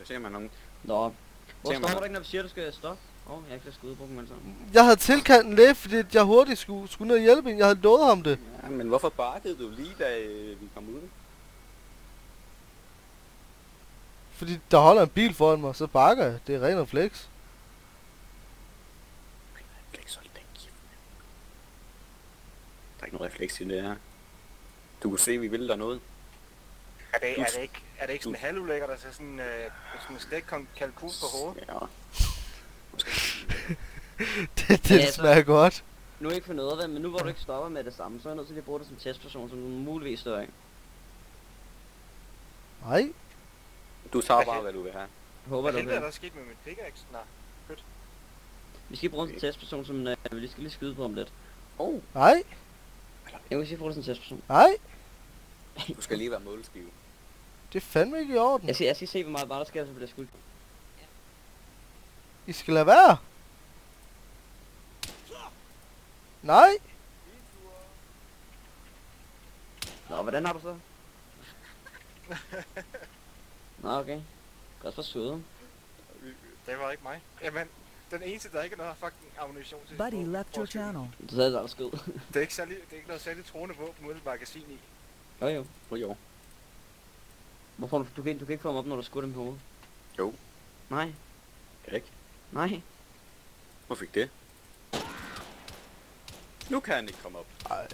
ser man nogen. Nå. Hvor Ser man stopper du ikke, når vi siger, du skal stoppe? Jeg ikke skal skyde på dem alle sammen. Jeg havde tilkaldt en læge, fordi jeg hurtigt skulle ned og hjælpe en. Jeg havde lovet ham det. Ja, men hvorfor bakkede du lige, da vi kom ud? Fordi der holder en bil foran mig, så bakker jeg. Det er ren refleks. Refleks, hold da kæft. Der er ikke noget refleks i det her. Du kunne se, at vi ville der noget. Er det ikke sådan en halvulækker, der ser sådan en stik kalkun på hovedet? Ja. det smager godt. Nu er ikke for noget af det, men nu hvor du ikke stopper med det samme, så er jeg nødt til at bruge det som testperson, som du muligvis dør af. Nej. Du tager bare, hvad du vil have. Jeg håber, Hvad du helvede er vil. der sket med min pickaxe? Nå, fedt. Vi skal bruge den som testperson, som vi skal lige skyde på om lidt. Nej. Jeg vil sige, bruge det som testperson. Nej. Du skal lige være målskive. Det er fandme ikke i orden. Jeg skal se, hvor meget bare der sker, så bliver skudt. I skal lade være. Nej. Nå, hvordan har du så? Nå, okay. Godt for søde. Det var ikke mig. Jamen, den eneste, der ikke har fucking ammunition til. Buddy left your channel. Du sagde, der var skød. Det er ikke noget særligt troende våben uden et magasin i. Jo. Hvorfor? Du kan ikke få ham op, når du skudt dem på hovedet. Jo. Nej. Ikke? Nej. Hvor fik det? Nu kan han ikke komme op. Ej.